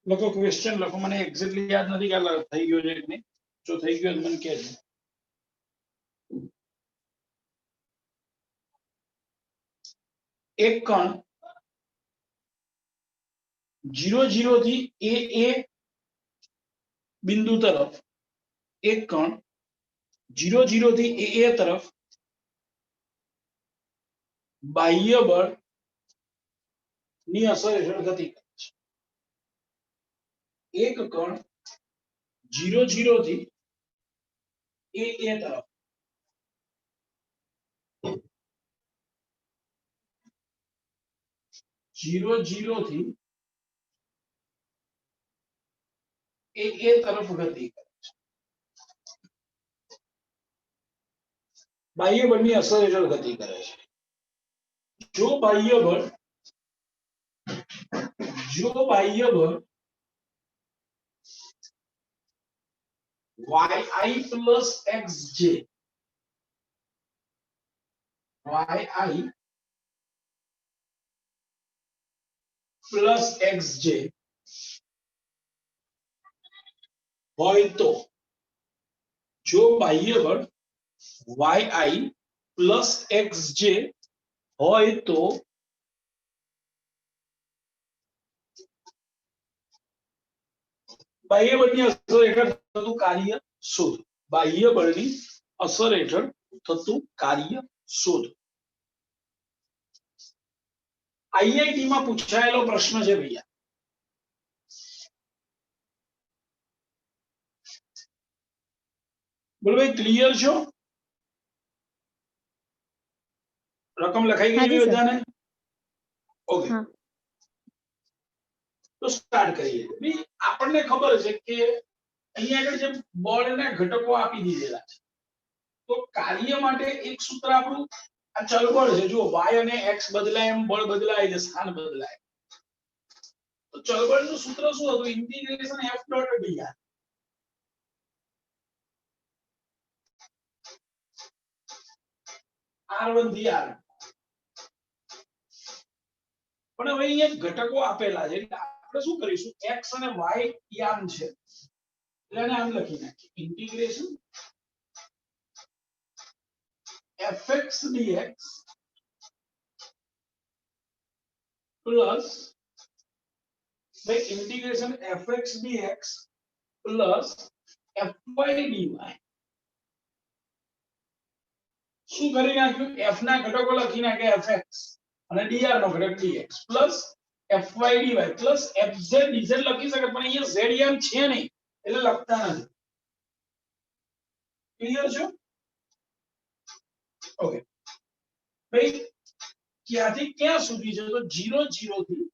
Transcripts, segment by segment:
લખો ક્વેશ્ચન લખો, મને એક્ઝેક્ટલી યાદ નથી કે થઈ ગયો છે કે નહીં. જો થઈ ગયો તો મને કહેજો. એક કણ 0 થી એ બિંદુ તરફ, એક કણ 0 થી એ તરફ બાહ્ય બળ ની અસર હેઠળ ગતિ કરે છે. એક કણ 0 થી એ તરફ જીરો થી એ તરફ ગતિ કરે છે. બાહ્ય બળની અસર હેઠળ ગતિ કરે છે. જો બાહ્ય બળ yi plus xj plus xj હોય તો, જો બાહ્ય બળ yi plus xj હોય તો બાહ્ય બળની અસર હેઠળ થતું કાર્ય શોધો. બાહ્ય બળની અસર હેઠળ થતું કાર્ય શોધો. આઈઆઈટી માં પૂછાયેલો પ્રશ્ન છે ભૈયા. બોલો ભાઈ, ક્લિયર છો? રકમ લખાઈ ગઈ બધાને? ઓકે, તો સ્ટાર્ટ કરીએ. ભાઈ આપણને ખબર છે કે અહીંયા આગળ જે બળના ઘટકો આપી દીધેલા છે, તો કાર્ય માટે એક સૂત્ર આપણું આ ચલબળ છે. જો y અને x બદલાય એમ બળ બદલાય છે, સ્થાન બદલાય. તો ચલબળનું સૂત્ર શું હતું? Integration f dot dr. r1 થી r. પણ હવે અહીંયા ઘટકો આપેલા છે એટલે આપણે શું કરીશું? x અને y યામ છે એટલે આને આમ લખી નાખીએ. Integration fx dx plus integration fx dx plus fy dy. શું કરી નાખ્યું? f ના ઘટકો લખી નાખ્યા fx અને dr નો ઘટક dx plus fy dy plus fz dz લખી શકે, પણ અહીંયા z યામ છે નહીં એટલે લખતા નથી. ક્લિયર છે? ઓકે ભાઈ, ક્યાંથી ક્યાં સુધી છે? તો 0 થી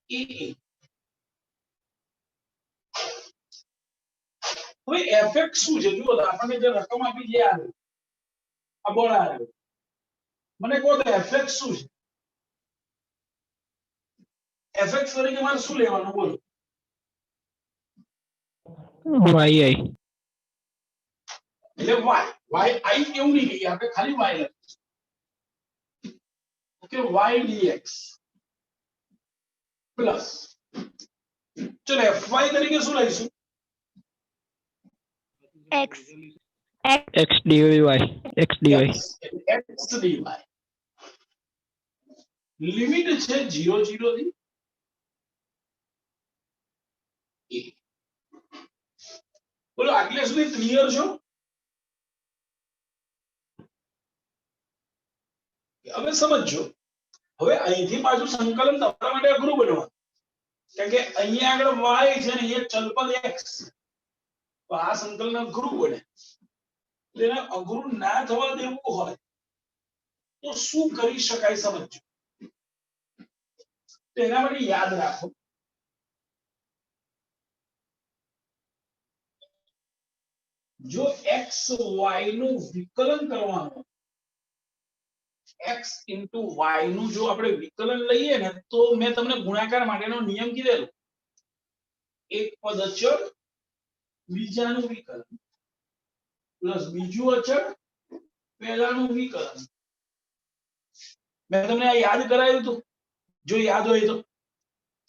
એ. હવે fx શું છે? જુઓ, આપણને જે રકમ આપી છે આ બળ આવ્યો, મને કહો તો fx શું છે? fx તરીકે મારે શું લેવાનું? બોલો. yi એટલે y i કેવું નહીં કહીએ આપણે, ખાલી y લખીશું. ઓકે, y dx પ્લસ, ચલો fy તરીકે શું લઈશું? x dy x dy. x dy. Limit છે 0 થી a. બોલો, આટલે સુધી ક્લિયર છો? હવે સમજો. હવે અહીંથી પાછું સંકલન તમારા માટે અઘરું બનવાનું, કારણ કે અહીંયા આગળ y છે ને અહીંયા ચલપદ x, તો આ સંકલન અઘરું બને. તેને અઘરું ના થવા દેવું હોય તો શું કરી શકાય? સમજો. તો એના માટે યાદ રાખો, જો x y નું વિકલન કરવાનું, x into y નું જો આપણે વિકલન લઈએ ને, તો મેં તમને ગુણાકાર માટેનો નિયમ કીધેલો. એક પદ અચળ બીજાનું વિકલન પ્લસ બીજું અચળ પહેલાનું વિકલન. મેં તમને આ યાદ કરાયું હતું? જો યાદ હોય તો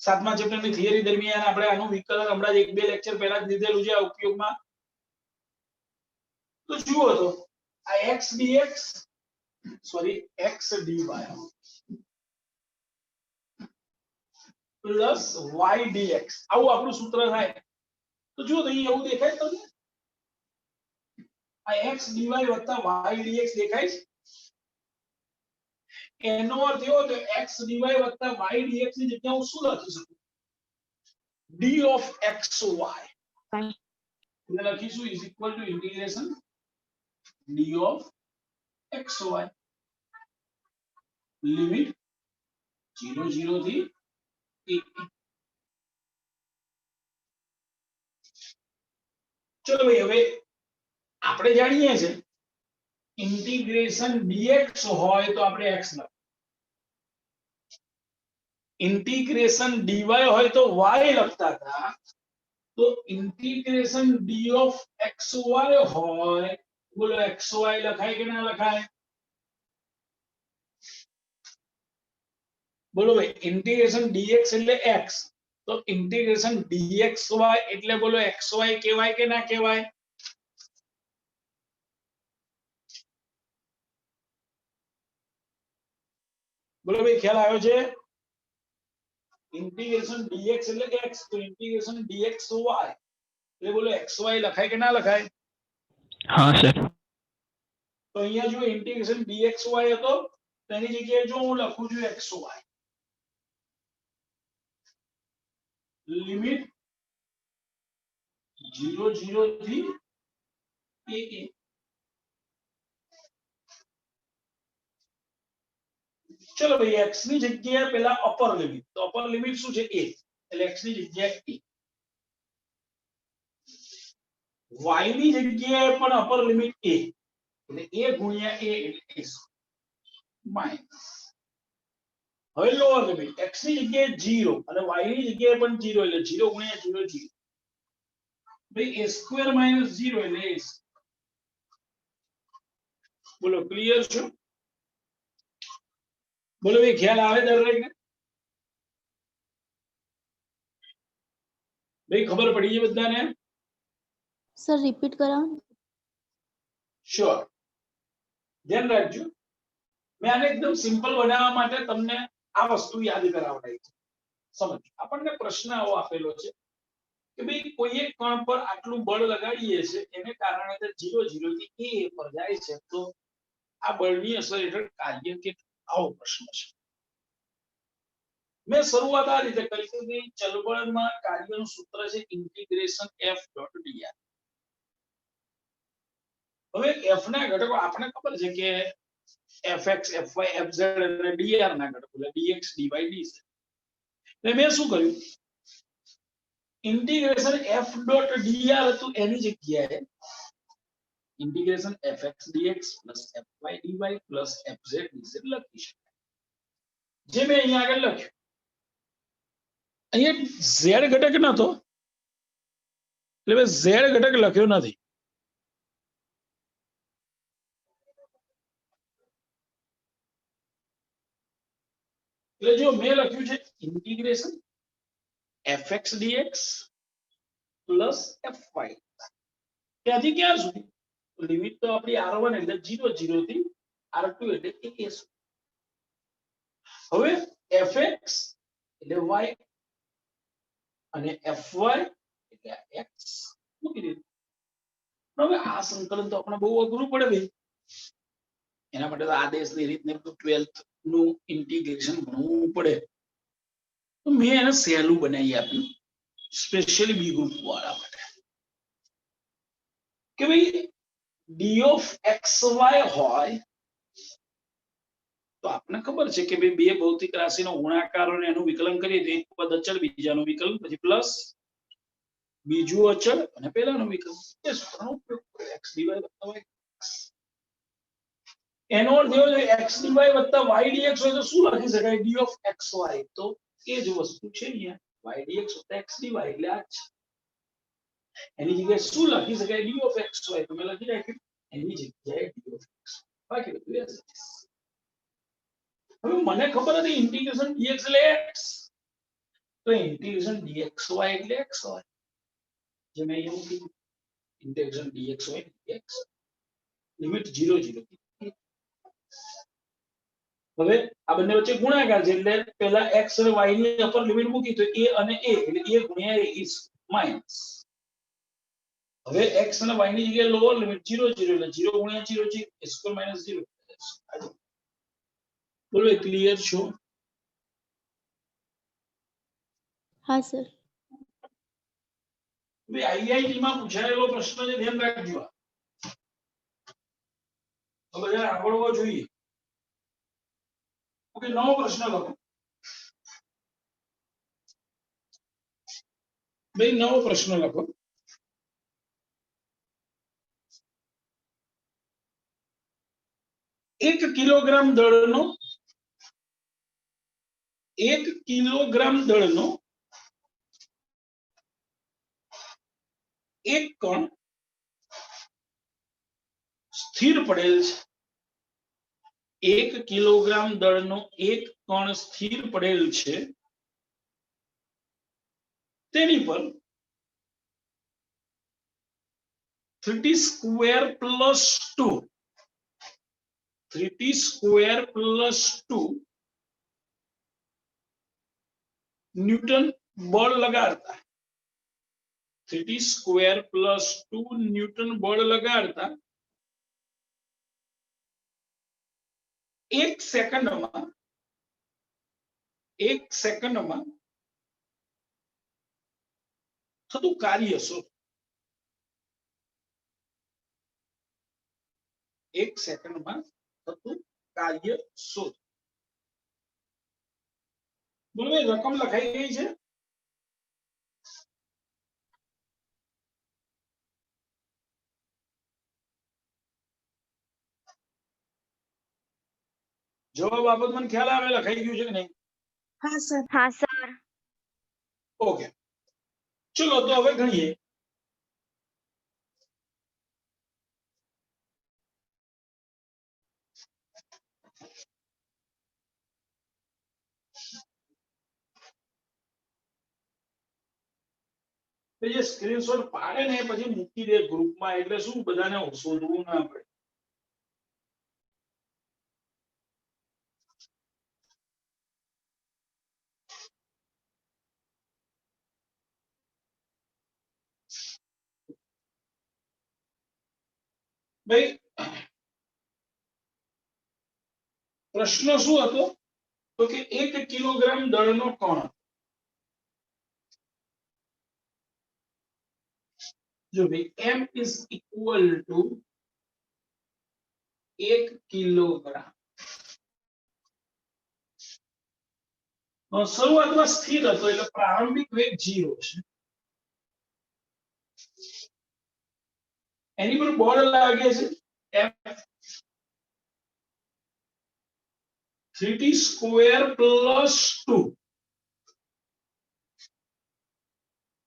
સાતમા ચેપ્ટરની થિયરી દરમિયાન આપણે આનું વિકલન હમણાં એક બે લેક્ચર પહેલા જ લીધેલું છે આ ઉપયોગમાં. તો જુઓ તો આ x dx sorry x dy plus y dx આવું આપણું સૂત્ર થાય. તો જુઓ તો અહીં એવું દેખાય તમને આ x dy વત્તા y dx દેખાય છે. એનો અર્થ એવો કે x dy વત્તા y dx ની જગ્યાએ હું શું લખી શકું d of xy એટલે લખીશું is equal to integration d of xy limit 0 થી 1. ચલો ભાઈ હવે આપણે જાણીએ છે ઇન્ટિગ્રેશન dx હોય તો આપણે x લખીએ, ઇન્ટિગ્રેશન dy હોય તો y લખતા હતા. તો ઇન્ટિગ્રેશન d of xy હોય બોલો xy લખાય કે ના લખાય? બોલો ભાઈ ઇન્ટિગ્રેશન dx એટલે x તો ઇન્ટિગ્રેશન dxy એટલે બોલો xy કહેવાય કે ના કહેવાય? બોલો ભાઈ ખ્યાલ આવ્યો છે? ઇન્ટિગ્રેશન dx એટલે x તો ઇન્ટિગ્રેશન dxy એટલે બોલો xy લખાય કે ના લખાય? हाँ सर. તો અહીંયા જો ઇન્ટિગ્રેશન dxy હતો તેની જગ્યાએ જો હું લખું છું xy લિમિટ 0 થી a. ચલો ભાઈ x ની જગ્યાએ પેલા અપર લિમિટ તો અપર લિમિટ શું છે a એટલે x ની જગ્યાએ a y ની જગ્યાએ પણ અપર લિમિટ a એટલે a ગુણ્યા a એટલે a માઈનસ હવે લોઅર લિમિટ x ની જગ્યાએ 0 અને y ની જગ્યાએ પણ 0 એટલે 0 ગુણ્યા 0 0 ભાઈ a સ્ક્વેર માઈનસ 0 એટલે a. બોલો ક્લિયર છે? બોલો ભાઈ ખ્યાલ આવે દરેકને? ભાઈ ખબર પડી છે બધાને? સર રિપીટ કરાવો. શ્યોર ધ્યાન રાખજો. મેં આને એકદમ સિમ્પલ બનાવવા માટે તમને આ વસ્તુ યાદ કરાવડાવી છે. સમજ આપણને પ્રશ્ન આવો આપેલો છે કે ભાઈ કોઈ એક કણ પર આટલું બળ લગાડીએ છે એને કારણે તે 0 0 થી a પર જાય છે તો આ બળની અસર હેઠળ કાર્ય કેટલું? આવો પ્રશ્ન છે. મેં શરૂઆત આ રીતે કરી કે ભાઈ ચલબળમાં કાર્યનું સૂત્ર છે ઇન્ટિગ્રેશન f ડોટ dr. હવે f ના ઘટકો આપણે ખબર છે કે fx fy fz અને dr ના ઘટકો એટલે dx dy dz. એટલે મેં શું કર્યું ઇન્ટિગ્રેશન f ડોટ dr હતું એની જગ્યાએ integration fx dx fy dy fz dz લખી શકાય. જે મેં અહીંયા આગળ લખ્યું અહીંયા z ઘટક નતો એટલે મેં z ઘટક લખ્યો નથી. એટલે જો મેં લખ્યું છે ઇન્ટિગ્રેશન fx dx fy ત્યાંથી ક્યાં સુધી લિમિટ તો આપણી r1 એટલે 0 0 થી r2 એટલે a સુધી. હવે fx એટલે y અને fy એટલે x મૂકી દીધું. હવે આ સંકલન તો આપણે બહુ અઘરું પડે ભાઈ. એના માટે તો આદેશની રીતને 12th નું ઇન્ટિગ્રેશન ભણવું પડે. તો મેં એને સહેલું બનાવી આપ્યું સ્પેશિયલી બી ગ્રુપ વાળા માટે કે ભાઈ d of xy હોય તો આપણને ખબર છે કે ભાઈ બે ભૌતિક રાશિનો ગુણાકાર અને એનું વિકલન કરીએ તો એક પદ અચળ બીજાનું વિકલન પછી પ્લસ બીજું અચળ અને પહેલાનું વિકલન એ સૂત્રનો ઉપયોગ કરે x dy વત્તા y. એનો અર્થ એવો છે x dy વત્તા y dx હોય તો શું લખી શકાય d of xy તો એ જ વસ્તુ છે અહીંયા y dx વત્તા x dy એટલે આ છે. એની જગ્યાએ શું લખી શકાય d of xy તો મેં લખી રાખ્યું એની જગ્યાએ d of x બાકી બધું as it is. હવે મને ખબર હતી ઇન્ટિગ્રેશન dx એટલે x તો ઇન્ટિગ્રેશન dxy એટલે x હોય, જે મેં અહીંયા મૂકી ઇન્ટિગ્રેશન dxy dx લિમિટ 0 0 થી હવે આ બંને વચ્ચે ગુણાકાર છે એટલે પહેલા x અને y ની અપર લિમિટ મૂકી તો a અને a એટલે a ગુણ્યા a ઇઝ માઈનસ, હવે x અને y ની જગ્યાએ લોઅર લિમિટ 0 0 એટલે 0 ગુણ્યા 0 0 સ્ક્વેર માઈનસ 0. બોલો ક્લિયર છો? हाँ सर. ભાઈ આઈઆઈટી માં પૂછાયેલો પ્રશ્ન છે, ધ્યાન રાખજો. હવે બધા આવડવો જોઈએ. ઓકે, નવો પ્રશ્ન લખો ભાઈ, નવો પ્રશ્ન લખો. એક કિલોગ્રામ દળનો 1 કિલોગ્રામ દળનો એક કણ સ્થિર પડેલ છે. 1 કિલોગ્રામ દળનો એક કણ સ્થિર પડેલ છે, તેની પર 3t square plus 2 3t square plus 2 newton બળ લગાડતા 3t સ્ક્વેર પ્લસ 2 ન્યૂટન બળ લગાડતા 1 સેકન્ડમાં થતું કાર્ય શોધો. 1 સેકન્ડમાં થતું કાર્ય શોધો. બોલો રકમ લખાઈ ગઈ છે? જવાબ બાબત મને ખ્યાલ આવે લખાઈ ગયું છે કે નહીં? हाँ सर. हाँ सर. ઓકે, ચલો તો હવે ગણીએ. જે સ્ક્રીનશોટ પાડે ને પછી મૂકી દે ગ્રુપમાં, એટલે શું બધાને શોધવું ના પડે. ભાઈ પ્રશ્ન શું હતો? તો કે 1 કિલોગ્રામ દળનો કણ, જો ભાઈ m is equal to 1 kilogram, શરૂઆતમાં સ્થિર હતો એટલે પ્રારંભિક વેગ 0 છે. એની પર બળ લાગે છે f 3t સ્ક્વેર પ્લસ 2,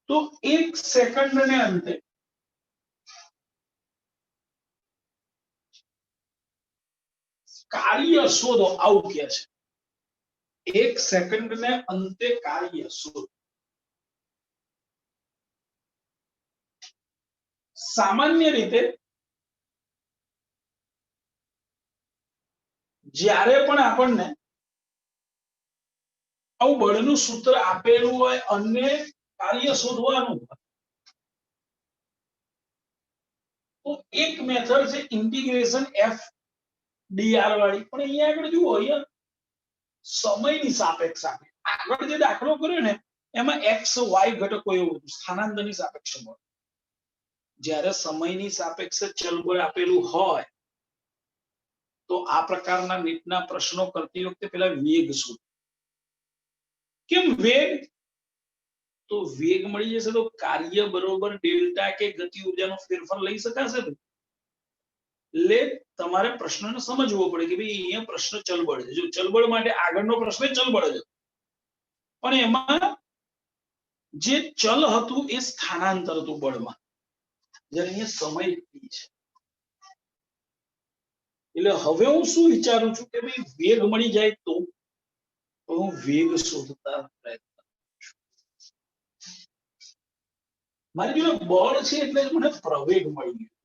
તો 1 સેકન્ડને અંતે કાર્ય શોધો, આવું કે છે. 1 સેકન્ડને અંતે કાર્ય શોધો. સામાન્ય રીતે જ્યારે પણ આપણને આવું બળનું સૂત્ર આપેલું હોય અને કાર્ય શોધવાનું હોય તો એક મેથડ છે ઇન્ટિગ્રેશન f dr વાળી, પણ અહીંયા આગળ જુઓ, અહીંયા સમયની સાપેક્ષ આપે. આગળ જે દાખલો કર્યો ને એમાં x y ઘટકો એવું હતું, સ્થાનાંતરની સાપેક્ષ બળ. જ્યારે સમયની સાપેક્ષે ચલબળ આપેલું હોય તો આ પ્રકારના રીતના પ્રશ્નો કરતી વખતે પેલા વેગ શોધો. કેમ વેગ? તો વેગ મળી જશે તો કાર્ય બરોબર ડેલ્ટા કે ગતિ ઉર્જાનો ફેરફાર લઈ શકાશે. એટલે તમારે પ્રશ્નને સમજવો પડે કે ભાઈ અહીંયા પ્રશ્ન ચલબળ છે. જો ચલબળ માટે આગળનો પ્રશ્ન ચલબળ છે, પણ એમાં જે ચલ હતું એ સ્થાનાંતર હતું બળમાં, જ્યારે અહીંયા સમય છે. એટલે હવે હું શું વિચારું છું કે ભાઈ વેગ મળી જાય તો હું વેગ શોધતા પ્રયત્ન કરું છું. મારી જોડે બળ છે એટલે જ મને પ્રવેગ મળી ગયો.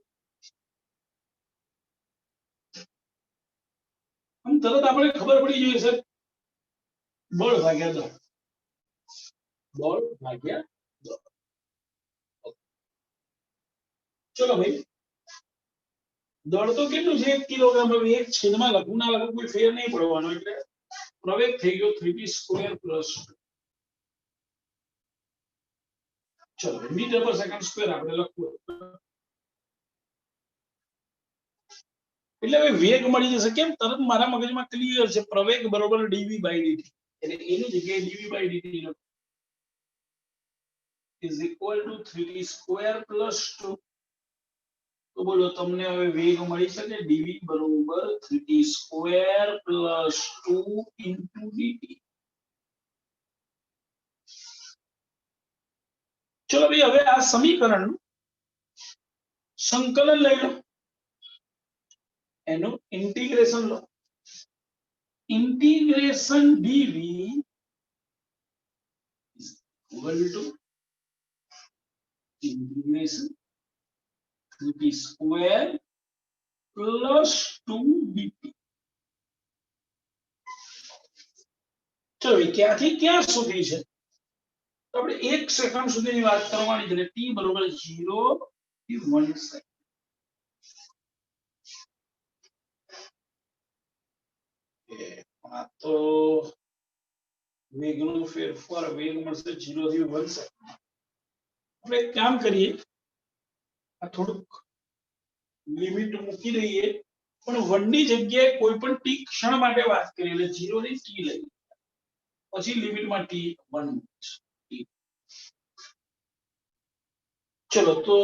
આમ તરત આપણે ખબર પડી જોઈએ સર, બળ ભાગ્યા દળ, બળ ભાગ્યા દળ. ચલો ભાઈ, દળ તો કેટલું છે? 1 કિલોગ્રામ. હવે એક છેદમાં લખવું ના લખવું કોઈ ફેર નહીં પડવાનો, એટલે પ્રવેગ થઈ ગયો 3p² પ્લસ. ચલો મીટર પર સેકન્ડ સ્ક્વેર આપણે લખવું, એટલે હવે વેગ મળી જશે. કેમ? તરત મારા મગજમાં ક્લિયર છે, પ્રવેગ બરોબર dv બાય dt. એટલે એની જગ્યાએ dv બાય dt લખો is equal to 3t² plus 2. તો બોલો તમને હવે વેગ મળી શકે dv બરોબર 3t² plus 2 into dt. ચલો ભાઈ, હવે આ સમીકરણનું સંકલન લઈ લો, એનું ઇન્ટિગ્રેશન લો. Integration dv is equal to integration 3t² plus 2 dt. ચલો ક્યાંથી ક્યાં સુધી છે? તો આપણે 1 સેકન્ડ સુધીની વાત કરવાની છે, એટલે t બરોબર 0 થી 1 સેકન્ડ. આ તો વેગનો ફેરફાર, વેગ મળશે 0 થી 1 સેકન્ડ. આપણે એક કામ કરીએ, આ થોડુંક લિમિટ મૂકી દઈએ, પણ 1 ની જગ્યાએ કોઈ પણ t ક્ષણ માટે વાત કરીએ, એટલે 0 થી t લઈએ, પછી લિમિટમાં t 1 મૂકીશું. ચલો તો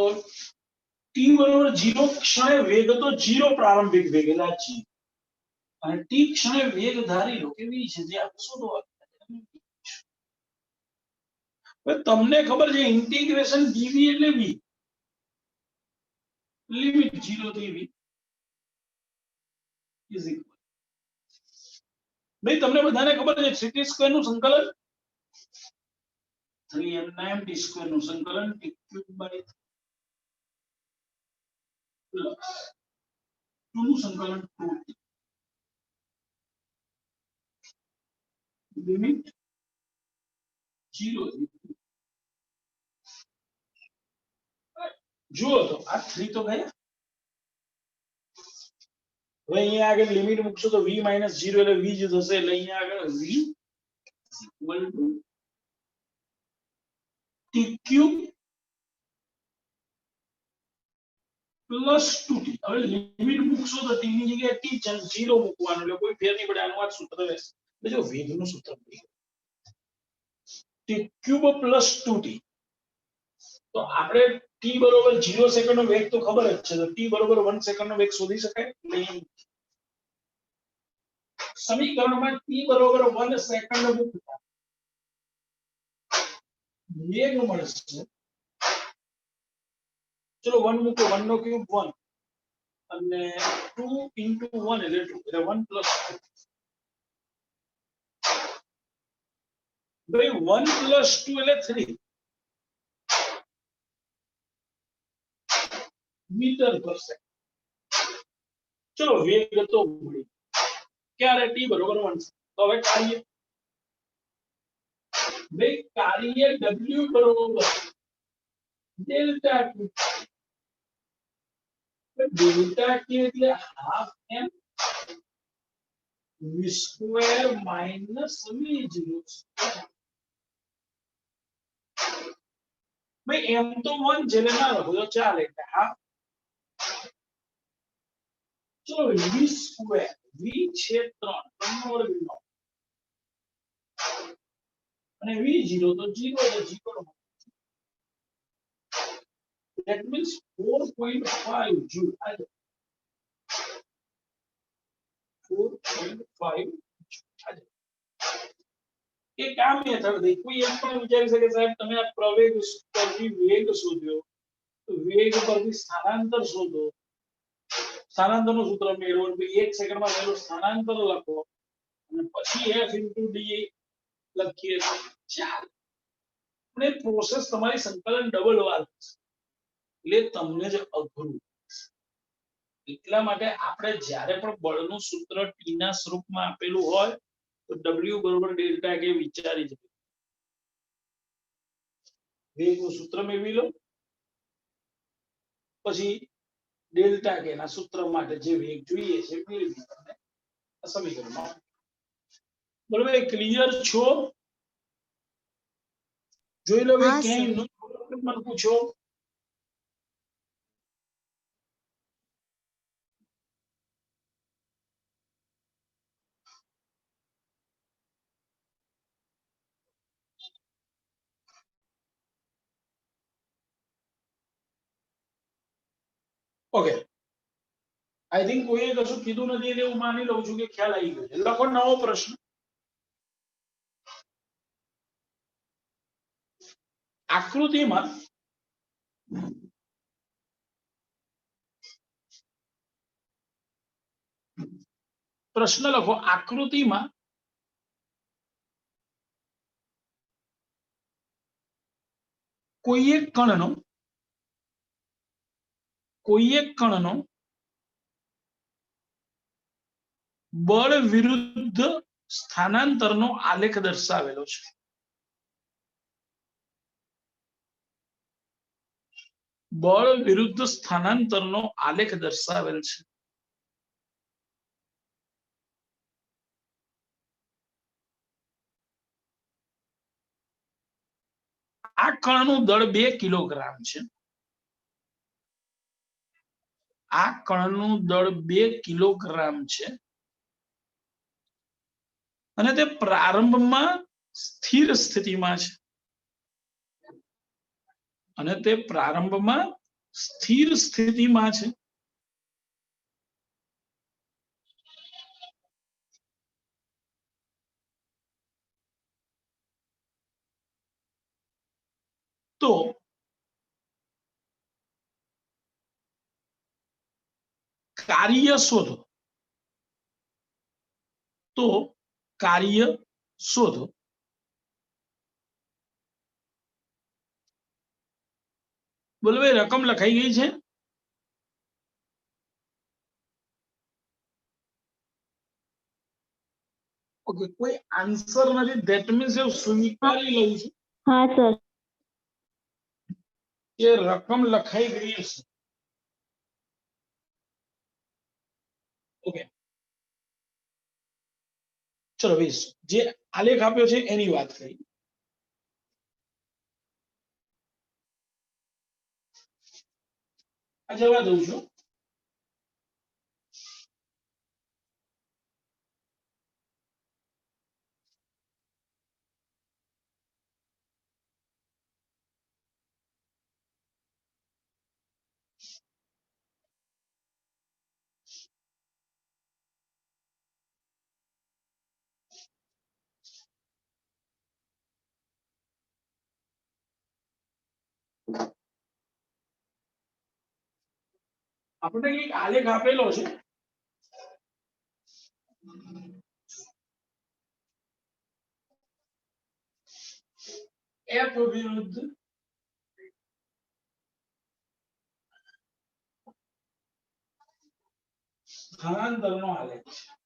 t બરોબર 0 ક્ષણે વેગ તો 0 પ્રારંભિક વેગ, એટલે g, અને t ક્ષણે વેગ ધારી લો કે v છે, જે આપણે શોધવા. હવે તમને ખબર છે ઇન્ટિગ્રેશન dv એટલે v, લિમિટ 0 થી v is equal. ભાઈ તમને બધાને ખબર છે 3t² નું સંકલન, 3m/t² નું સંકલન t³ બાય પ્લસ 2 નું સંકલન 2t, લિમિટ 0 થી. જુઓ તો આ 3 તો ગયા. હવે અહીંયા આગળ લિમિટ મૂકશો તો v - 0 એટલે v જ થશે, એટલે અહીંયા આગળ v equal to t³ plus 2t. હવે લિમિટ મૂકશો તો t ની જગ્યાએ t 0 મૂકવાનું, એટલે કોઈ ફેર નહીં પડે. આનું આ સૂત્ર રહેશે. એટલે જો વેગનું સૂત્ર મળી t³ plus 2t. તો આપણે t બરોબર 0 સેકન્ડનો વેગ તો ખબર જ છે, તો t બરોબર 1 સેકન્ડનો વેગ શોધી શકાય. સમીકરણમાં t બરોબર 1 સેકન્ડ મૂકતા વેગ મળશે. ચલો 1 મૂકો, 1 નો ક્યુબ 1, અને 2 into 1 એટલે 2, એટલે 1 plus 2. ભાઈ 1 plus 2 એટલે 3 મીટર પર સેકન્ડ. ચલો વેગ તો મળી, ક્યારે? t બરોબર 1. તો હવે કાર્ય, ભાઈ કાર્ય w બરોબર ડેલ્ટા t. ડેલ્ટા t એટલે half m v² minus v0. ભાઈ m તો 1 છે, એટલે ના લખો તો ચાલે, એટલે હાફ. ચલો v², v છે 3 નો વર્ગ નો, અને v0 તો 0 એટલે 0. That means 4.5 joule. 4.5 એક આ મેથડ થી કોઈ એમ પણ વિચારી શકે સાહેબ તમે આ પ્રવેગ પરથી વેગ શોધ્યો, તો વેગ પરથી સ્થાનાંતર શોધો, સ્થાનાંતરનું સૂત્ર મેળવો, 1 સેકન્ડમાં મેળવો, સ્થાનાંતર લખો, અને પછી f * d લખીએ તો ચાલે. અને પ્રોસેસ તમારી સંકલન ડબલ વાર થશે એટલે તમને જ અઘરું એટલા માટે આપણે જ્યારે પણ બળનું સૂત્ર ટી ના સ્વરૂપમાં આપેલું હોય તો W બરોબર ડેલ્ટા કે વિચારી જ વેગનું સૂત્ર મેળવી લો પછી ડેલ્ટા કે ના સૂત્ર માટે જે વેગ જોઈએ છે મેળવી તમને આ સમીકરણમાં બરોબર ક્લિયર છો જોઈ લો ભાઈ હા ક્યાંય સર મને પૂછો ઓકે આઈ થિંક કોઈએ કશું કીધું નથી એટલે હું માની લઉં છું કે ખ્યાલ આવી ગયો છે લખો નવો પ્રશ્ન આકૃતિમાં પ્રશ્ન લખો આકૃતિમાં કોઈ એક કણનો બળ વિરુદ્ધ સ્થાનાંતરનો આલેખ દર્શાવેલો છે બળ વિરુદ્ધ સ્થાનાંતરનો આલેખ દર્શાવેલ છે આ કણનું દળ 2 કિલોગ્રામ છે આ કણનું દળ 2 કિલોગ્રામ છે અને તે પ્રારંભમાં સ્થિર સ્થિતિમાં છે અને તે પ્રારંભમાં સ્થિર સ્થિતિમાં છે તો કાર્ય શોધો બોલો ભાઈ રકમ લખાઈ ગઈ છે ઓકે કોઈ આન્સર નથી ધેટ મીન્સ હું સ્વીકારી લઉં છું हाँ सर કે રકમ લખાઈ ગઈ છે ઓકે ચલો ભાઈ જે આલેખ આપ્યો છે એની વાત કરી આ જવા દઉં છું આપણે એક આલેખ આપેલો છે F વિરુદ્ધ સ્થાનાંતરનો આલેખ છે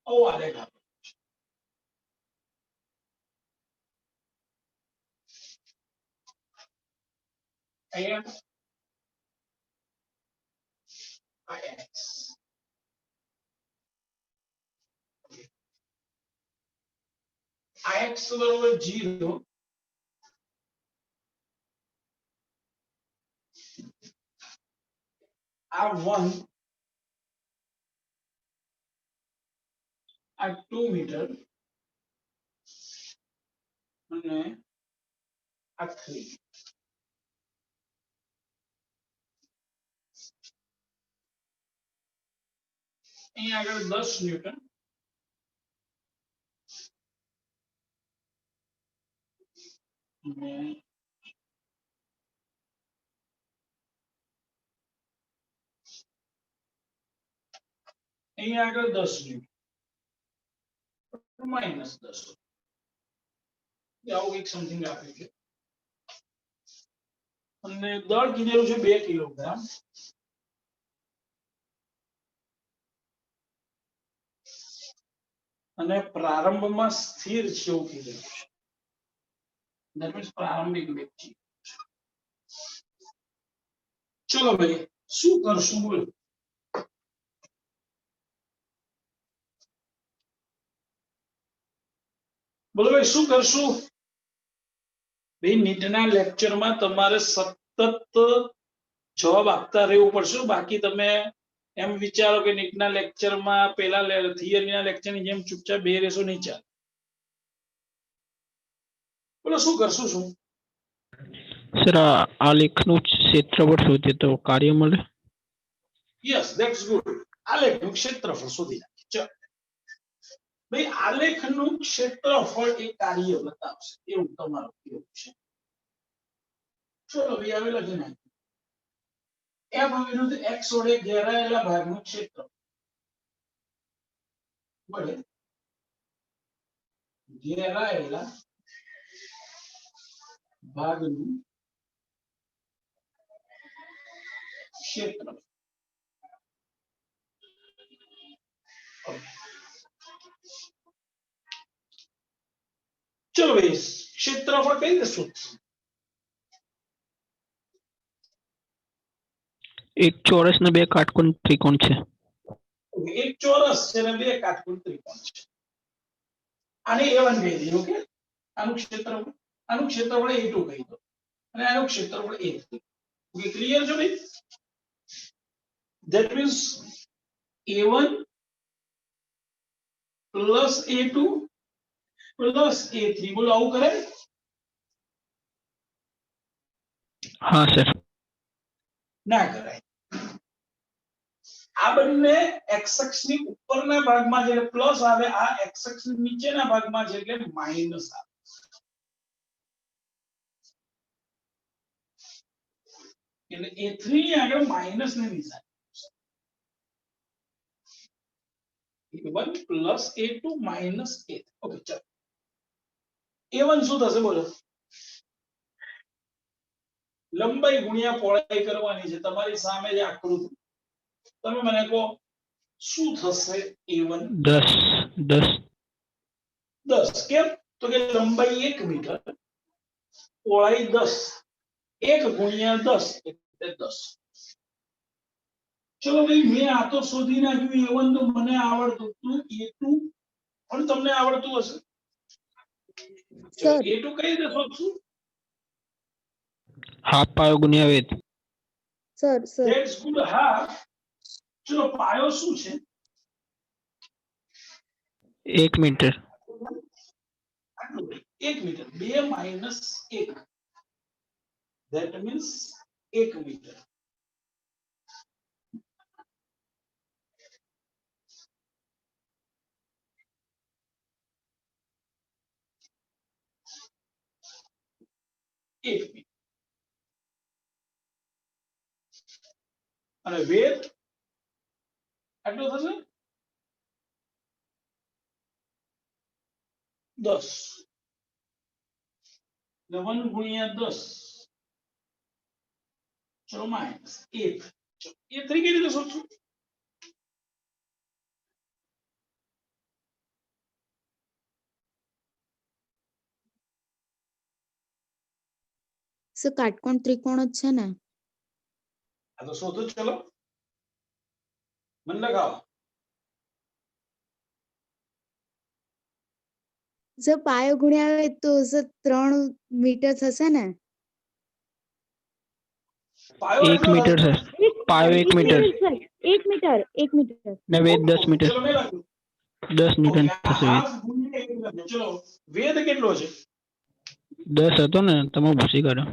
આવો આલેખ આપ્યો અહીંયા આ x આ x બરોબર 0 આ 1 આ 2 મીટર અને આ 3 અહીંયા આગળ 10 ન્યૂટન અને અહીંયા આગળ 10 ન્યૂટન માઈનસ 10 આવું એક સમથિંગ આપ્યું છે અને દળ કીધેલું છે 2 કિલોગ્રામ અને પ્રારંભમાં સ્થિર છે એવું કીધેલું છે that means પ્રારંભિક વેગ છે ચલો ભાઈ શું કરશું બોલો બોલો ભાઈ શું કરશું ભાઈ નીટના લેક્ચરમાં તમારે સતત જવાબ આપતા રહેવું પડશે બાકી તમે એમ વિચારો કે નીટના લેક્ચરમાં પેલા થિયરીના લેક્ચરની જેમ ચૂપચાપ બે રહેશો નહીં ચાલે બોલો શું કરશું શું સર આલેખનું ક્ષેત્રફળ શોધીએ તો કાર્ય મળે યસ ધેટ્સ ગુડ આલેખનું ક્ષેત્રફળ શોધી નાખીએ ચાલો ભાઈ આલેખનું ક્ષેત્રફળ એ કાર્ય બતાવશે એવું તમારું કેવું છે ચલો ભાઈ હવે લખી નાખીએ f વિરુદ્ધ x વડે ઘેરાયેલા ભાગનું ક્ષેત્ર વડે ઘેરાયેલા ભાગનું ક્ષેત્ર ચલો ભાઈ ક્ષેત્રફળ કઈ રીતે શોધશું એક ચોરસ ને બે કાટકોણ ત્રિકોણ છે એક ચોરસ છે અને બે કાટકોણ ત્રિકોણ છે આને a1 કહી દઈએ ઓકે આનું ક્ષેત્રફળ a2 કહી દો અને આનું ક્ષેત્રફળ a3 ઓકે ક્લિયર છે ભાઈ that means a1 plus a2 plus a3 બોલો આવું કરે હા સર ના કરાય આ બંને x અક્ષ ની ઉપરના ભાગમાં છે એટલે પ્લસ આવે આ x અક્ષ ની નીચેના ભાગમાં છે એટલે માઈનસ આવે એટલે a3 ની આગળ માઈનસ ની નિશાની a1 plus a2 minus a3 okay ચાલો a1 શું થશે બોલો લંબાઈ ગુણ્યા પહોળાઈ કરવાની છે તમારી સામે જે આકૃતિ તમે મને કહો શું થશે a1 10 કેમ તો કે લંબાઈ 1 મીટર પહોળાઈ 10 1 ગુણ્યા 10 એટલે 10 ચલો ભાઈ મેં આ તો શોધી નાખ્યું a1 તો મને આવડતું હતું a2 પણ તમને આવડતું હશે સર a2 કઈ રીતે શોધશું હાફ પાયો ગુણ્યા વેધ સર ધેટ્સ ગુડ હા ચલો પાયો શું છે 1 મીટર આટલું 1 metre 2 minus 1 that means 1 metre અને વેધ આટલું થશે 10 એટલે 1 ગુણ્યા 10 ચલો માઈનસ 1 એ 3 કઈ રીતે શોધશું સર કાટકોણ ત્રિકોણ જ છે ને આ તો શોધો ચલો મન લગાવો સર પાયો ગુણ્યા આવે તો સર 3 મીટર થશે ને પાયો 1 એટલો મીટર થશે. સર પાયો 1 મીટર સર 1 મીટર 1 મીટર ને વેધ 10 મીટર ચલો મેં લખ્યું 10 ન્યૂટન થશે વેધ હાફ ગુણ્યા 1 લખ્યું. ચલો વેધ કેટલો છે 10 હતો ને તમે ભૂસી કાઢો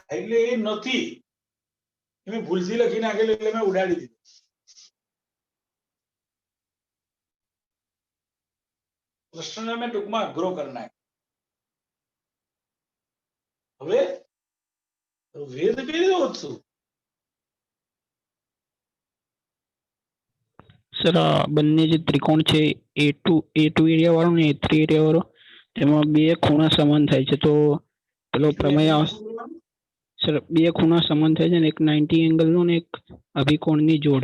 એટલે એ નથી મેં ભૂલથી લખી નાખેલું એટલે મેં ઉડાડી દીધું પ્રશ્નને મેં ટૂંકમાં અઘરો કરી નાખ્યો. હવે વેધ કઈ રીતે ઓછું? સર બંને જે ત્રિકોણ છે A2 એરિયા વાળો ને A3 એરિયા વાળો તેમાં બે ખૂણા સમાન થાય છે તો પેલો પ્રમેય સર બે ખૂણા સમાન થાય છે ને એક 90 એંગલ નો ને એક અભિકોણની જોડ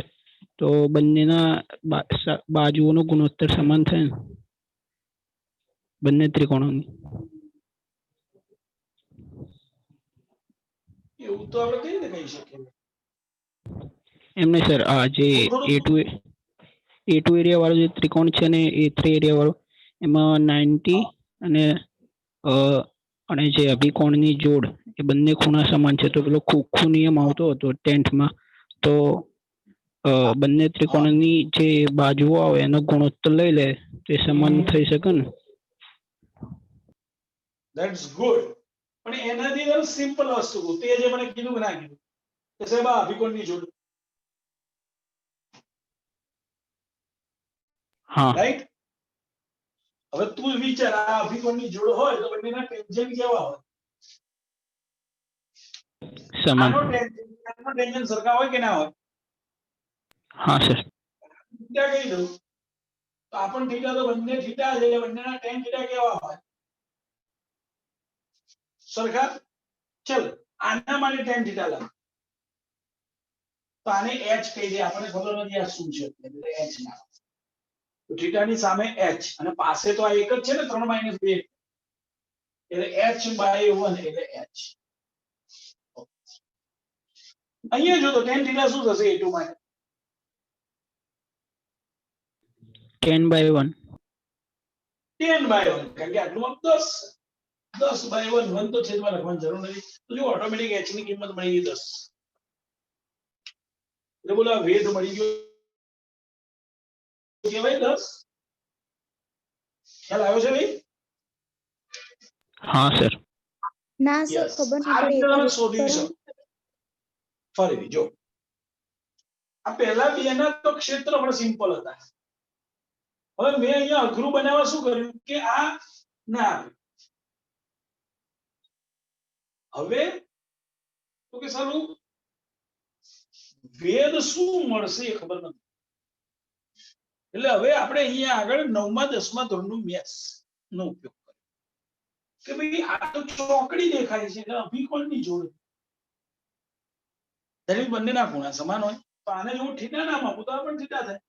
તો બંનેના બાજુઓનો ગુણોત્તર સમાન થાય ને બંને ત્રિકોણોની. એવું તો આપણે કઈ રીતે કહી શકીએ? એમને સર આ જે A2 એરિયા વાળો જે ત્રિકોણ છે ને A3 એરિયા વાળો એમાં 90 અને જે અભિકોણની જોડ એ બંને ખૂણા સમાન છે તો પેલો ખોખો નિયમ આવતો હતો 10th માં તો બંને ત્રિકોણની જે બાજુઓ આવે એનો ગુણોત્તર લઈ લે તો એ સમાન થઈ શકે ને. That's good. પણ એનાથી તો સિમ્પલ વસ્તુ તે જે મને કીધું ના કીધું કે સાહેબ આ અભિકોણની જોડ, હા રાઈટ? હવે તું વિચાર આ અભિકોણની જોડ હોય તો બંનેના ટેન્જન્ટ કેવા હોય? સમાન. આનો ટેન્જન્ટ સરખા હોય કે ના હોય? હા સર. થીટા કહી દઉં તો આપણ થીટા તો બંને થીટા છે બંનેના ટેન થીટા કેવા હોય? સરખા. ચલ આના માટે ટેન થીટા લાવ તો આને h કહી દે, આપણને ખબર નથી આ શું છે એટલે h ના. તો થીટાની સામે h અને પાસે તો આ એક જ છે ને 3 - 2 એટલે h/1 એટલે h. અહીંયા જો તો tan થીટા શું થશે A2 માટે? 10/1. 10/1 કારણ કે આટલું આમ 10/1 1 તો છેદમાં લખવાની જરૂર નથી તો જો ઓટોમેટિક h ની કિંમત મળી ગઈ 10. એટલે બોલો આ વેધ મળી ગયો કેવાય 10. ખ્યાલ આવ્યો છે ભાઈ? હા સર. ના સર યસ. ખબર આ નહીં રીતે તમે પડી શોધી શકો. ફરીથી જો આ પહેલા બે ના તો ક્ષેત્રફળ સિમ્પલ હતા. હવે મેં અહીંયા અઘરું બનાવવા શું કર્યું કે આ ના હવે તો કે સારું વેદ શું મળશે એ ખબર નથી એટલે હવે આપણે અહીંયા આગળ 9મા 10મા ધોરણનું મેથ્સ નો ઉપયોગ કર્યો કે ભાઈ આ તો ચોકડી દેખાય છે કે અભિકોણની જોડ દરેક બંનેના ખૂણા સમાન હોય તો આને જો હું થીટા નામ આપું તો આ પણ થીટા થાય.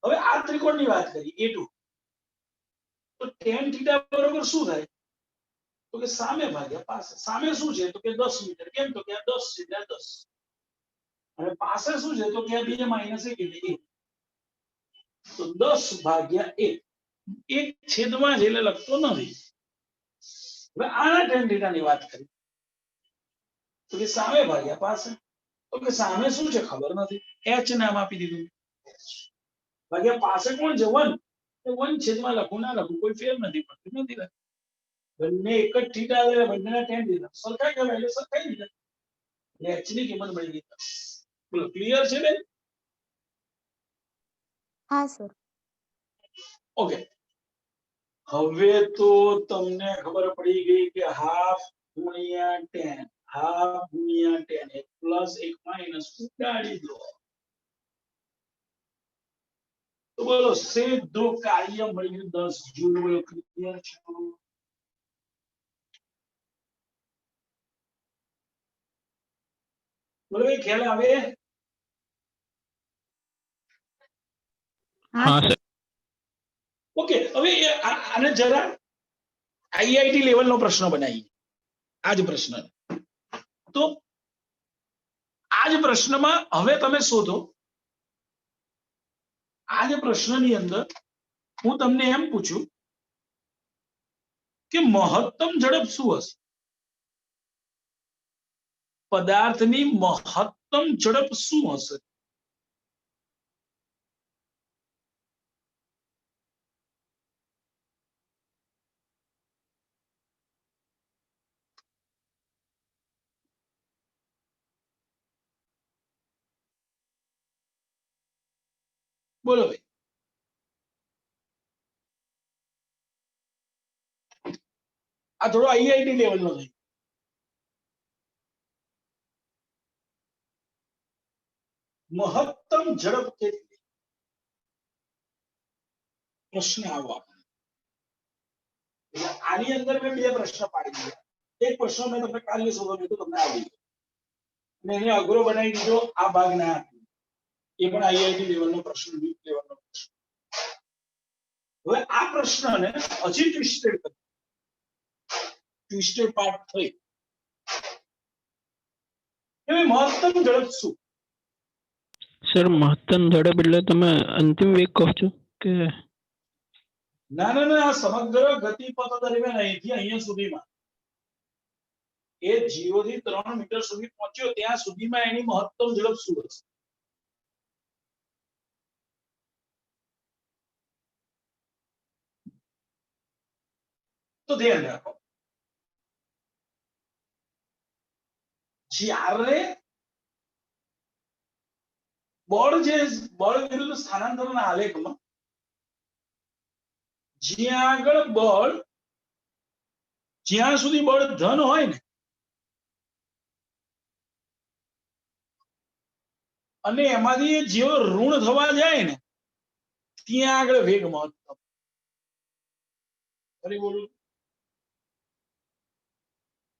હવે આ ત્રિકોણની વાત કરી A2 તો tan થીટા બરોબર શું થાય તો કે સામે ભાગ્યા પાસે. સામે શું છે તો કે 10 મીટર. કેમ તો કે આ 10 છે એટલે 10 અને પાસે શું છે તો કે આ 2 - 1 એટલે 1 તો 10/1 એક છેદમાં જ એટલે લખતો નથી. હવે આના tan થીટાની વાત કરી તો કે સામે ભાગ્યા પાસે. તો કે સામે શું છે ખબર નથી h નામ આપી દીધું ભાગ્યા પાસે કોણ છે 1 તો 1 છેદમાં લખું ના લખું કોઈ ફેર નથી પડતું નથી. બંને એક જ થીટા છે બંનેના tan થીટા સરખા કહેવાય એટલે સરખાઈ દીધા એટલે h ની કિંમત મળી ગઈ 10. બોલો ક્લિયર છે બેન? હા સર. ઓકે. હવે તો તમને ખબર પડી ગઈ કે હાફ ગુણ્યા 10 હાફ ગુણ્યા 10 એક પ્લસ એક માઈનસ ઉડાડી દો તો બોલો સીધો કાર્ય મળી ગયું 10 જૂલ. બોલો ક્લિયર છે? બોલો ભાઈ ખ્યાલ આવે? હા સર. ઓકે. હવે આને જરા આઈઆઈટી લેવલનો પ્રશ્ન બનાવીએ. આ જ પ્રશ્ન તો આ જ પ્રશ્નમાં હવે તમે શોધો આ જ પ્રશ્નની અંદર હું તમને એમ પૂછું કે મહત્તમ ઝડપ શું હશે? પદાર્થની મહત્તમ ઝડપ શું હશે? બોલો ભાઈ. આ થોડો આઈઆઈટી લેવલનો થઈ મહત્તમ ઝડપ કેટલી પ્રશ્ન આવવા એટલે આની અંદર મેં બે પ્રશ્ન પાડી દીધા એક પ્રશ્ન મેં તમને કાલે સોલ્વ કર્યો તમને આવડી ગયો અને એને અઘરો બનાવી દીધો આ ભાગ ના આપ્યો એ પણ આઈઆઈટી લેવલનો પ્રશ્ન ડીપ લેવલનો પ્રશ્ન હવે આ પ્રશ્નને હજી ટ્વિસ્ટેડ પાર્ટ થઈ કે મહત્તમ ઝડપ શું સર મહત્તમ ઝડપ એટલે તમે અંતિમ વેગ કહો છો કે ના ના ના આ સમગ્ર ગતિપથ દરમિયાન અહીંથી અહીંયા સુધીમાં એ 0 થી 3 મીટર સુધી પહોંચ્યો ત્યાં સુધીમાં એની મહત્તમ ઝડપ શું હશે તો ધ્યાન રાખો જ્યારે બળ વિરુદ્ધ સ્થાનાંતરના આલેખમાં જ્યાં આગળ બળ જ્યાં સુધી બળ ધન હોય ને અને એમાંથી જેવો ઋણ થવા જાય ને ત્યાં આગળ વેગ મહત્તમ ફરી બોલું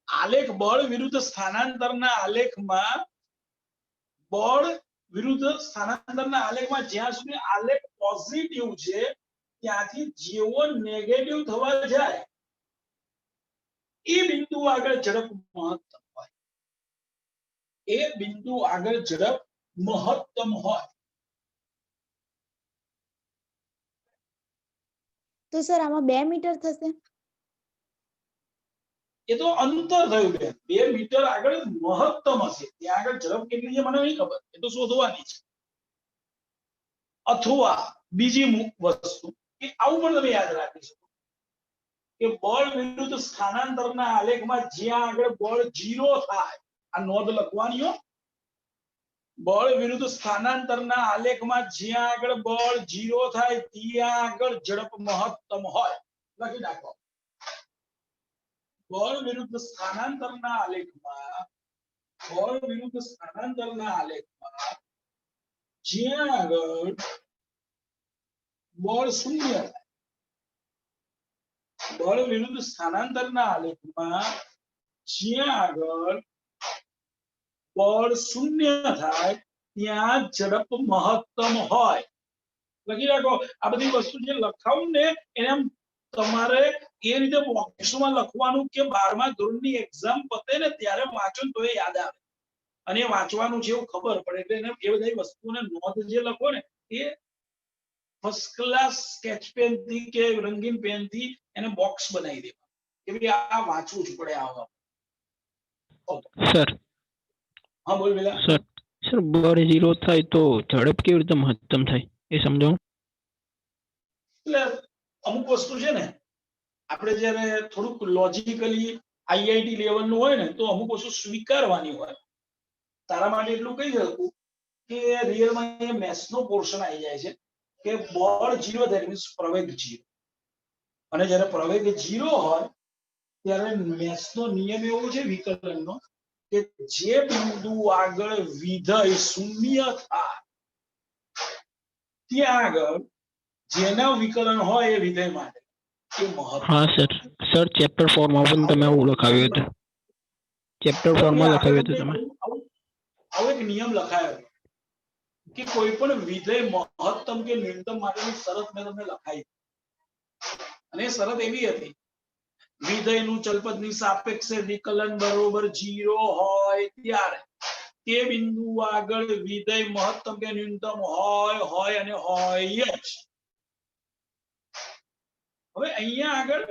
આલેખ બળ વિરુદ્ધ સ્થાનાંતરના આલેખમાં બળ વિરુદ્ધ સ્થાનાંતરના આલેખમાં જ્યાં સુધી આલેખ પોઝિટિવ છે ત્યાંથી જેવો નેગેટિવ થવા જાય એ બિંદુ આગળ ઝડપ મહત્તમ હોય એ બિંદુ આગળ ઝડપ મહત્તમ હોય તો સર આમાં 2 મીટર થશે એ તો અંતર થયું બેન 2 મીટર આગળ મહત્તમ હશે ત્યાં આગળ ઝડપ કેટલી છે મને નહીં ખબર એ તો શોધવાની છે અથવા બીજી વસ્તુ કે આવું પણ તમે યાદ રાખી શકો કે બળ વિરુદ્ધ સ્થાનાંતરના આલેખમાં જ્યાં આગળ બળ 0 થાય આ નોંધ લખવાની હો બળ વિરુદ્ધ સ્થાનાંતરના આલેખમાં જ્યાં આગળ બળ 0 થાય ત્યાં આગળ ઝડપ મહત્તમ હોય લખી નાખો બળ વિરુદ્ધ સ્થાનાંતરના આલેખમાં જ્યાં આગળ બળ શૂન્ય થાય બળ વિરુદ્ધ સ્થાનાંતરના આલેખમાં જ્યાં આગળ બળ શૂન્ય થાય ત્યાં ઝડપ મહત્તમ હોય લખી રાખો આ બધી વસ્તુ જે લખાવું ને એને તમારે એ રીતે બોક્સમાં લખવાનું કે 12મા ધોરણની એક્ઝામ પતે ને ત્યારે વાંચો તો એ યાદ આવે અને વાંચવાનું છે એવું ખબર પડે એટલે એને એ બધી વસ્તુને નોંધ જે લખો ને એ ફર્સ્ટ ક્લાસ સ્કેચ પેન થી કે રંગીન પેન થી એને બોક્સ બનાવી દેવા કે ભાઈ આ વાંચવું જ પડે આવા સર હા બોલ બેલા સર બળ 0 થાય તો ઝડપ કેવી રીતે મહત્તમ થાય એ સમજાવો એટલે અમુક વસ્તુ છે ને આપણે જ્યારે થોડુંક લોજિકલી આઈઆઈટી લેવલનું હોય ને તો અમુક વસ્તુ સ્વીકારવાની હોય તારા માટે એટલું કહી શકું કે રિયલમાં મેથ્સનો પોર્શન આવી જાય છે કે બળ 0 ધેટ મીન્સ પ્રવેગ 0 અને જ્યારે પ્રવેગ 0 હોય ત્યારે મેથ્સનો નિયમ એવો છે વિકલનનો કે જે બિંદુ આગળ વિધેય શૂન્ય થાય ત્યાં આગળ જેના વિકલન હોય એ વિધેય માટે એ મહત્વ હા સર ચેપ્ટર 4 માં પણ તમે આવું લખાવ્યું હતું ચેપ્ટર 4 માં લખાવ્યું હતું તમે આવો એક નિયમ લખાયો કે કોઈ પણ વિધેય મહત્તમ કે ન્યૂનતમ માટેની શરત મેં તમને લખાઈ અને એ શરત એવી હતી વિધેયનું ચલપદની સાપેક્ષે વિકલન બરોબર 0 હોય ત્યારે તે બિંદુ આગળ વિધેય મહત્તમ કે ન્યૂનતમ હોય અને હોય જ હવે અહીંયા આગળ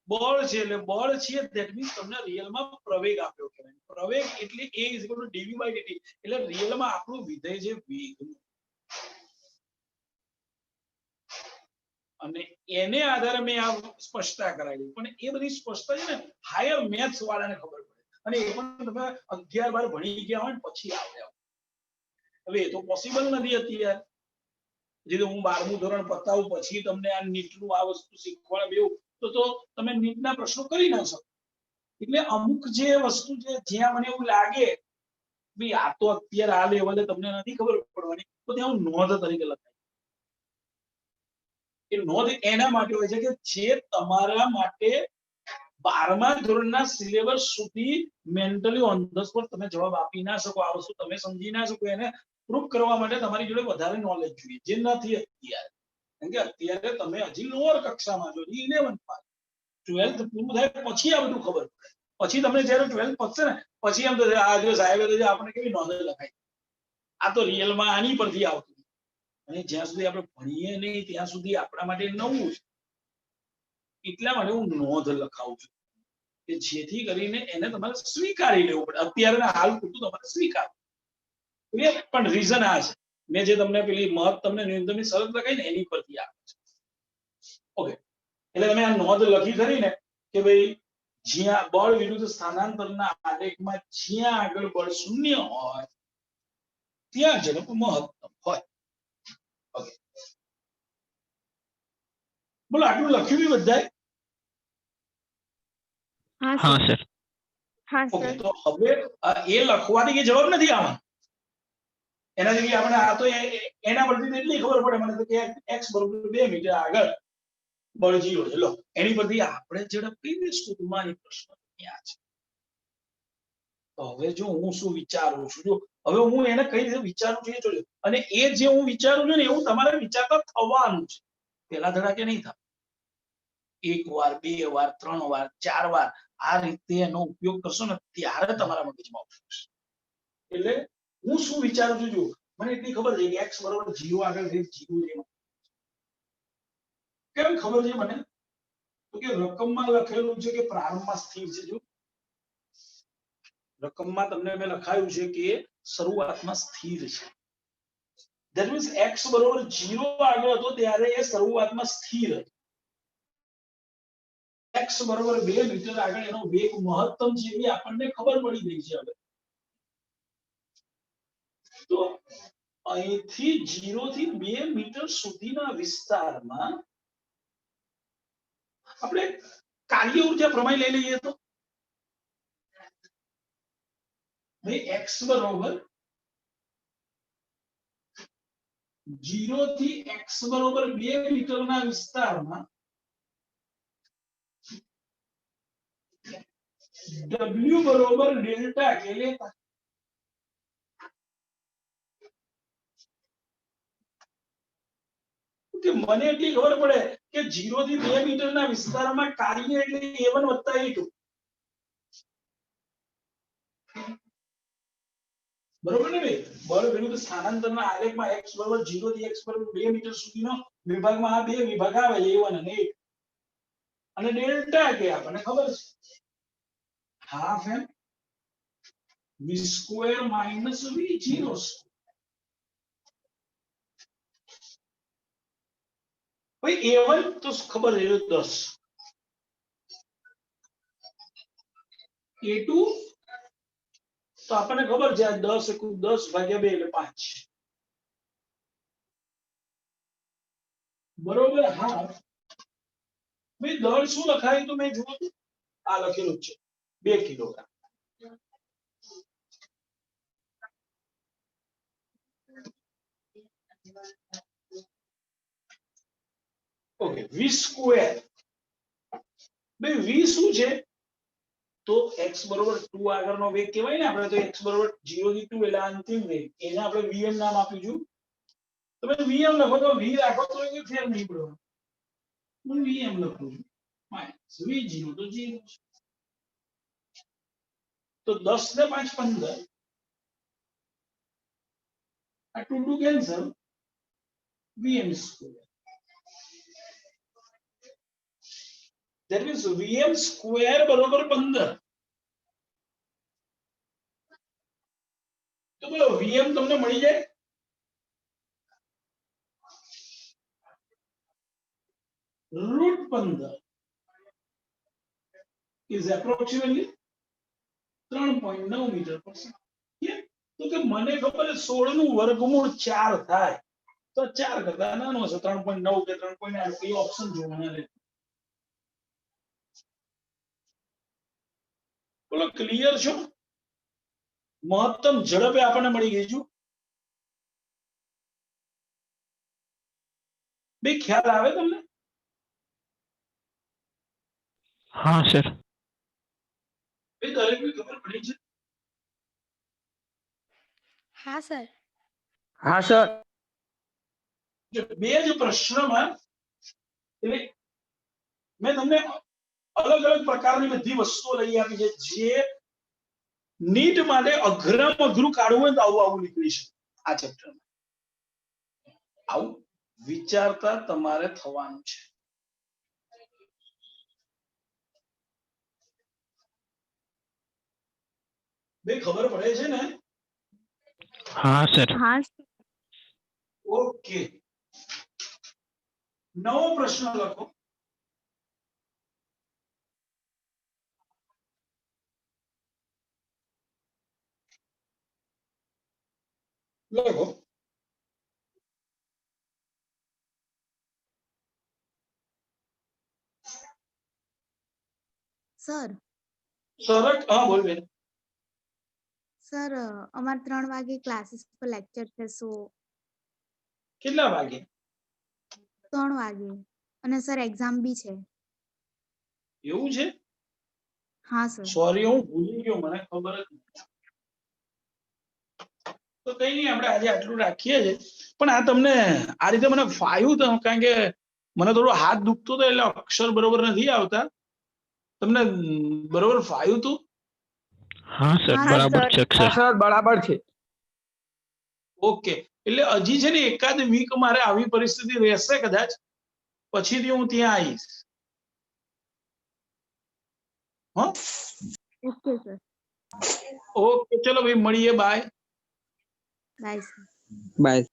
બળ છે એટલે બળ છે ધેટ મીન્સ તમને રિયલમાં પ્રવેગ આપ્યો કહેવાય પ્રવેગ એટલે a = dv/dt એટલે રિયલમાં આપણું વિધેય છે વેગનું અને એને આધારે મેં આ સ્પષ્ટતા કરાવી પણ એ બધી સ્પષ્ટતા છે ને હાયર મેથ્સ વાળાને ખબર પડે અને એ પણ તમે 11-12 ભણી ગયા હોય ને પછી આવે હવે એ તો પોસિબલ નથી અત્યારે જે હું 12મું ધોરણ પતાવું પછી તમને આ નીટનું આ વસ્તુ શીખવાડે એવું તો તમે નીટના પ્રશ્નો કરી ન શકો. એટલે અમુક જે વસ્તુ છે જ્યાં મને એવું લાગે ભાઈ આ તો અત્યારે આ લેવલે તમને નથી ખબર પડવાની, તો ત્યાં હું નોંધ તરીકે લખાય. એ નોંધ એના માટે હોય છે કે જે તમારા માટે 12મા ધોરણના સિલેબસ સુધી મેન્ટલી ઓન ધ સ્પોટ તમે જવાબ આપી ના શકો, આ વસ્તુ તમે સમજી ના શકો, એને પ્રૂફ કરવા માટે તમારી જોડે વધારે નોલેજ જોઈએ, જે નથી અત્યારે. કારણ કે અત્યારે તમે હજી લોઅર કક્ષામાં છો, 11th 12th પૂરું થાય પછી આ બધું ખબર પડે. પછી તમને જ્યારે 12th પતશે ને પછી એમ થશે આ જો સાહેબે તો આપણે કેવી નોંધ લખાઈ, આ તો રિયલમાં આની પરથી આવતું. અને જ્યાં સુધી આપણે ભણીએ નહીં ત્યાં સુધી આપણા માટે નવું છે. એટલા માટે હું નોંધ લખાવું છું કે જેથી કરીને એને તમારે સ્વીકારી લેવું પડે. અત્યારે હાલ પૂરતું તમારે સ્વીકારવું. પણ રીઝન આ છે, મેં જે તમને પેલી મહત્તમ ને ન્યૂનતમની શરત લખાઈ ને એની પરથી આવે છે. ઓકે, એટલે તમે આ નોંધ લખી ખરી ને કે ભાઈ જ્યાં બળ વિરુદ્ધ સ્થાનાંતરના આલેખમાં જ્યાં આગળ બળ શૂન્ય હોય ત્યાં ઝડપ મહત્તમ હોય. ઓકે, બોલો આટલું લખ્યું બી બધાય? હા સર. ઓકે, તો હવે એ લખવાથી કે જવાબ નથી આવવાનો. એના જેવી આપણે આ તો એના પરથી એટલી ખબર પડે મને તો કે x બરોબર 2 મીટર આગળ બળ 0 છે. લો એની પરથી આપણે ઝડપથી સ્કૂલમાં એ પ્રશ્ન ક્યાં છે. તો હવે જો હું શું વિચારું છું, જો હવે હું એને કઈ રીતે વિચારું છું એ જોજો. અને એ જે હું વિચારું છું ને એવું તમારે વિચારતા થવાનું છે. પહેલા ધડાકે નહીં થાય. 1 વાર 2 વાર 3 વાર 4 વાર આ રીતે એનો ઉપયોગ કરશો ને ત્યારે તમારા મગજમાં આવશે. એટલે હું શું વિચારું છું, જો મને એટલી ખબર છે કે x બરોબર 0 આગળ 0 છે. કેમ ખબર છે મને? તો કે રકમમાં લખેલું છે કે પ્રારંભમાં સ્થિર છે. જો રકમમાં તમને મેં લખાયું છે કે શરૂઆતમાં સ્થિર છે. ધેટ મીન્સ x બરોબર 0 આગળ હતો ત્યારે એ શરૂઆતમાં સ્થિર હતો. x બરોબર 2 મીટર આગળ એનો વેગ મહત્તમ છે એ આપણને ખબર પડી ગઈ છે. હવે તો અહીંથી 0 થી 2 મીટર સુધીના વિસ્તારમાં આપણે કાર્ય ઊર્જા પ્રમેય લઈ લઈએ તો ભાઈ x બરોબર 0 થી x બરોબર 2 મીટરના વિસ્તારમાં w બરોબર ડેલ્ટા કે લેતા. કે મને એટલી ખબર પડે કે 0 થી 2 મીટરના વિસ્તારમાં કાર્ય એટલે a1 + a2. બરોબર ને ભાઈ? બળ વિરુદ્ધ સ્થાનાંતરના આલેખમાં x બરોબર 0 થી x બરોબર 2 મીટર સુધીનો વિભાગમાં આ બે વિભાગ આવે a1 અને a2. અને ડેલ્ટા કે આપણને ખબર છે હાફ m v² - v0². ભાઈ a1 તો ખબર છે 10, a2 તો આપણને ખબર છે 10 * 10 / 2 એટલે 5. બરોબર? હા ભાઈ દળ શું લખાય તો મેં જોયું આ લખેલું છે 2 કિલોગ્રામ. Okay, v². ભાઈ v શું છે? તો x બરોબર 2 આગળનો વેગ કહેવાય ને આપણે. તો x બરોબર 0 થી 2 એટલે અંતિમ વેગ, એને આપણે vm નામ આપીશું. તમે vm લખો તો v રાખો તો એ ફેર નહીં પડવાનો. હું vm લખું છું -v0 તો 0 છે. તો 10 ને 5 15, આ 2 cancel, vm². That means vm² બરોબર 15. તો બોલો vm તમને મળી જાય? √15 is approximately 3.9 મીટર પર સેકન્ડ. તો કે મને ખબર છે 16 નું વર્ગમૂળ 4 થાય તો 4 કરતા નાનો છે 3.9 કે 3.8 એ ઓપ્શન જોવાના રહે. બોલો ક્લિયર છો? મહત્તમ ઝડપે આપણને મળી ગઈ છું. બે ખ્યાલ આવે તમને? હા સર. બે દરેકને ખબર પડી છે? હા સર. હા સર. જો બે જ પ્રશ્નમાં એટલે મેં તમને અલગ અલગ પ્રકારની બધી વસ્તુઓ લઈ આપી છે જે નીટ માટે અઘરામાં અઘરું કાઢવું હોય તો આવું આવું નીકળી છે આ ચેપ્ટરમાં. આવું વિચારતા તમારે થવાનું છે. બે ખબર પડે છે ને? હા સર. હા ઓકે. નવો પ્રશ્ન લખો. લખો. સર. સરળ. હા બોલ બેન. સર અમારે 3 વાગે ક્લાસીસ પર લેક્ચર છે, સો કેટલા વાગે? 3 વાગે અને સર એક્ઝામ બી છે. એવું છે? હા સર. સોરી હું ભૂલી ગયો, મને ખબર જ નથી. તો કઈ નહીં, આપણે આજે આટલું રાખીએ છીએ. પણ આ તમને આ રીતે મને ફાવ્યું તો, કારણ કે મને થોડો હાથ દુખતો હતો એટલે અક્ષર બરોબર નથી આવતા. તમને બરોબર ફાવ્યું તું? હા સર હા, બરાબર સર. છે હા સર. સર બરાબર છે. ઓકે. એટલે હજી છે ને એકાદ વીક મારે આવી પરિસ્થિતિ રહેશે કદાચ, પછીથી હું ત્યાં આવીશ. હા ઓકે સર. ઓકે, ચલો ભાઈ મળીએ. બાય. Bye sir. બાય.